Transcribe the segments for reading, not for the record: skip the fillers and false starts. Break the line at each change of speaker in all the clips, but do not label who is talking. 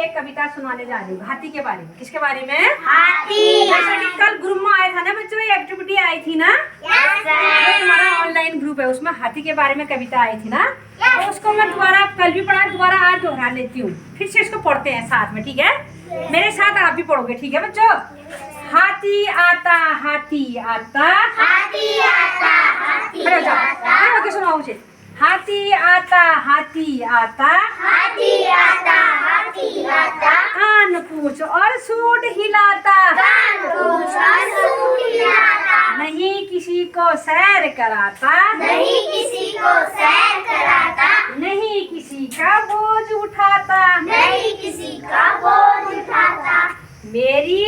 एक कविता सुनाने जा रही हूँ हाथी के बारे में। किसके बारे में?
हाथी।
जैसा कि कल ग्रुप में आया था ना बच्चों, ये एक्टिविटी आई थी ना, जो हमारा ऑनलाइन ग्रुप है उसमें हाथी के बारे में कविता आई थी ना, तो उसको मैं दोबारा कल भी पढ़ा, दोबारा आज दोहरा लेती हूँ, फिर से इसको पढ़ते हैं साथ में, ठीक है? मेरे साथ आप भी पढ़ोगे, ठीक है बच्चों? हाथी आता हाथी आता,
हाथी आता हाथी
खड़े हो जाओ,
आता,
खड़े होके सुनाओ मुझे। हाथी आता हाथी आता,
हाथी आता हाथी आता,
कान पूछ और सूंड हिलाता,
कान पूछ और सूंड हिलाता,
नहीं किसी को सैर कराता,
नहीं किसी को सैर कराता,
नहीं किसी का बोझ उठाता,
नहीं किसी का बोझ उठाता,
मेरी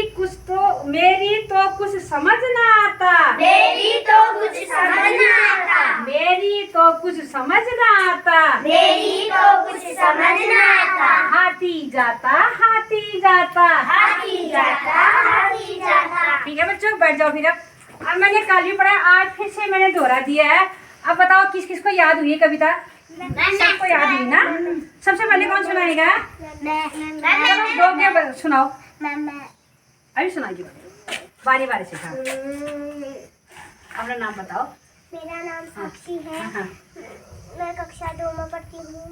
तो कुछ समझ ना आता,
मेरी तो कुछ समझ न आता,
मेरी तो कुछ समझ ना आता,
मेरी तो कुछ समझ न आता,
हाथी जाता हाथी जाता।
हाथी जाता हाथी जाता।
ठीक है बच्चों, बैठ जाओ फिर। अब मैंने कल भी पढ़ा, आज फिर से मैंने दोहरा दिया है। अब बताओ किस किस को याद हुई है कविता? सबको याद हुई ना? सबसे पहले कौन सुनाएगा? चलो दो के सुनाओ, अभी सुनाइए बारी बारी से। हाँ, अपना नाम बताओ।
मेरा नाम साक्षी है।
हाँ,
मैं कक्षा 2 में पढ़ती हूँ।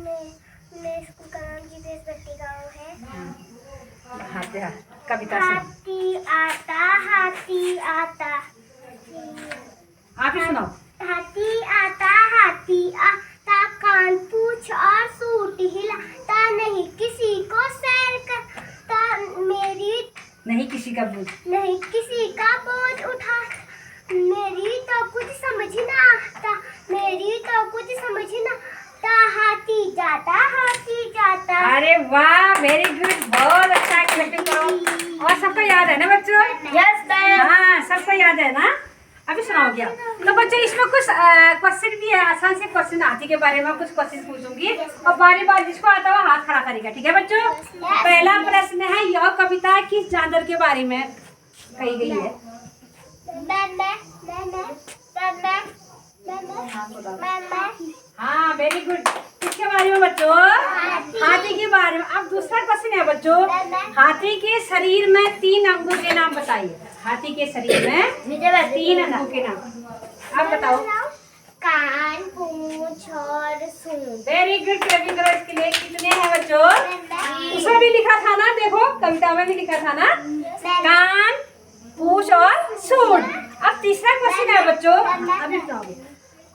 मैं स्कूल का नाम जीपीएस भट्टी गाँव है।
हाँ, कविता सुनो,
हाथी आता हाथी आता,
आप ही सुनाओ।
हाथी आता कान पूछ और सूट हिलाता, नहीं किसी को सैर करता,
नहीं किसी का बोझ,
नहीं किसी का बोझ उठाता, मेरी तो कुछ समझ ना आता, मेरी तो कुछ समझ ना आता, हाथी जाता।
अरे वाह, वेरी गुड, बहुत अच्छा एक्टिंग करो। और सबको याद है ना बच्चों?
Yes ma'am.
हाँ, सबको याद है ना? अभी सुनाओ क्या? तो बच्चों इसमें कुछ क्वेश्चन भी है, आसान से क्वेश्चन हाथी के बारे में कुछ क्वेश्चन पूछूंगी और बारी बारी जिसको आता है वो हाथ खड़ा करेगा, ठीक है बच्चों? पहला प्रश्न है, यह कविता किस जानवर के बारे में कही गई है? हाँ, वेरी गुड। किसके बारे में बच्चों? हाथी के बारे में। अब दूसरा क्वेश्चन है बच्चों, हाथी के शरीर में 3 अंगों के नाम बताइए। हाथी के शरीर में 3 अंगों के नाम आप बताओ।
कान पूंछ और सूंड।
वेरी गुड, क्लैपिंग करो इसके लिए। कितने हैं बच्चों? उसमें भी लिखा था ना, देखो कविता में भी लिखा था ना, कान पूंछ और सूंड। अब तीसरा क्वेश्चन है बच्चों, अभी बताओगे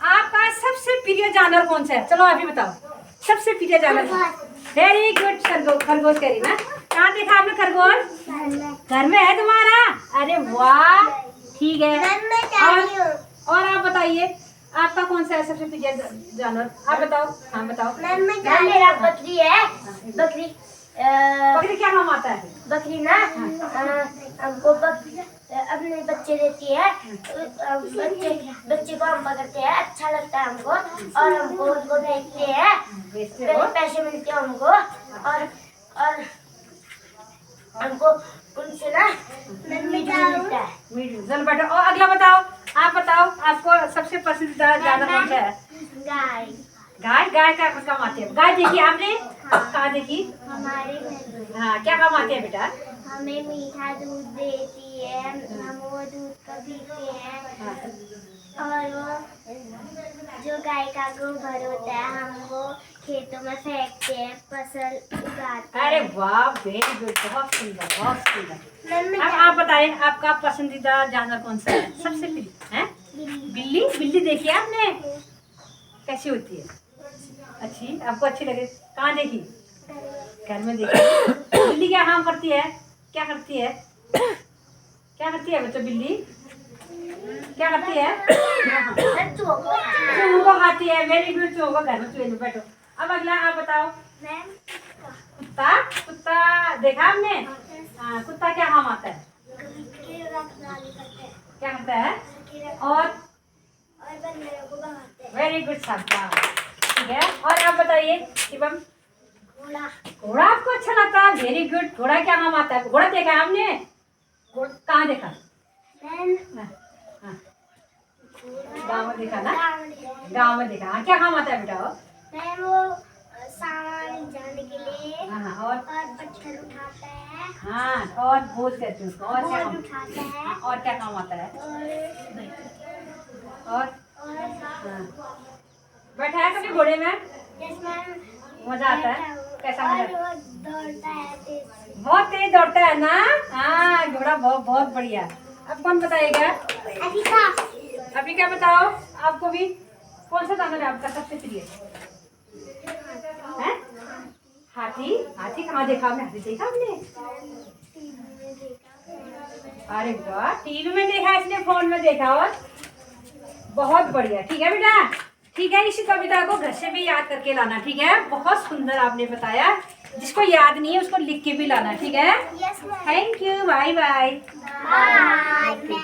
आपका सबसे प्रिय जानवर कौन सा है? चलो अभी बताओ, सबसे प्रिय जानवर। वेरी गुड, खरगोश कह रही ना। कहाँ देखा आपने खरगोश? घर में है तुम्हारा? अरे वाह, ठीक है। और आप बताइए, आपका कौन सा है सबसे प्रिय जानवर? आप बताओ। हाँ बताओ।
मेरा बकरी है। बकरी
बकरी क्या काम आता है?
बकरी ना हमको अपने बच्चे देती है, बच्चे को हम पकड़ते हैं, अच्छा लगता है हमको, और हमको उनको देखते हैं, पैसे मिलते हैं हमको, और हमको उनसे ना मीट मिलता है।
चलो बैठो। और अगला बताओ, आप बताओ आपको सबसे पसंदीदा जानवर कौन सा है?
गाय।
गाय क्या काम आती है? गाय देखी आपने? कहाँ देखी?
हमारे घर में
हाँ, क्या काम आती है बेटा?
हमें मीठा दूध देती है, हम वो दूध को पीते हैं, और वो जो गाय का गोबर होता है हम वो खेतों में फेंकते हैं, फसल उगाते हैं।
अरे वाह, वेरी गुड, बहुत सुंदर, बहुत सुंदर।
मैं
अब आप बताइए आपका पसंदीदा जानवर कौन सा है? सबसे प्रिय है बिल्ली। बिल्ली देखी आपने? कैसी होती है? अच्छी, आपको अच्छी लगे? कहाँ देखी? घर में देखी। बिल्ली क्या काम करती है? क्या करती है? क्या करती है बच्चों बिल्ली? क्या करती है? चूहों को खाती है। वेरी गुड, चूहों को घर में चूहे बैठो। अब अगला आप बताओ। कुत्ता देखा आपने? हाँ, कुत्ता क्या काम आता है? क्या करता है? और
बंदरों को भगाते हैं।
वेरी गुड शाबाश, ठीक है। और आप बताइए शिवम।
घोड़ा।
घोड़ा आपको अच्छा लगता है? Very good. घोड़ा क्या काम आता है? घोड़ा देखा है आपने? कहाँ देखा? गाँव में देखा ना? गाँव में देखा। हाँ, क्या काम आता है बेटा?
वो सामान जाने के लिए
हाँ, और
और पत्थर उठाता है,
हाँ, और बोझ कहते हैं उसको। और क्या
बोझ
काम?
उठाता है,
हाँ, और क्या काम आता है? और हाँ, बैठा है कभी घोड़े में? मजा आता है? कैसा मजा आता है?
और वो दौड़ता है तेज से।
बहुत तेज दौड़ता है ना। हाँ, घोड़ा बहुत बहुत बढ़िया। अब कौन बताएगा?
अभिका,
अभी क्या बताओ? आपको भी कौन सा जानवर है आपका सबसे प्रिय? हैं? हाथी। हाथी कहाँ देखा आपने? हाथी देखा आपने?
टीवी में देखा।
अरे वाह, टीवी में देखा, इसने फोन में देखा। और बहुत बढ़िया। ठीक है बेटा, ठीक है। इसी कविता को घर से भी याद करके लाना, ठीक है? बहुत सुंदर आपने बताया। जिसको याद नहीं है उसको लिख के भी लाना, ठीक है?
Yes ma'am.
Thank you, bye bye.
Bye.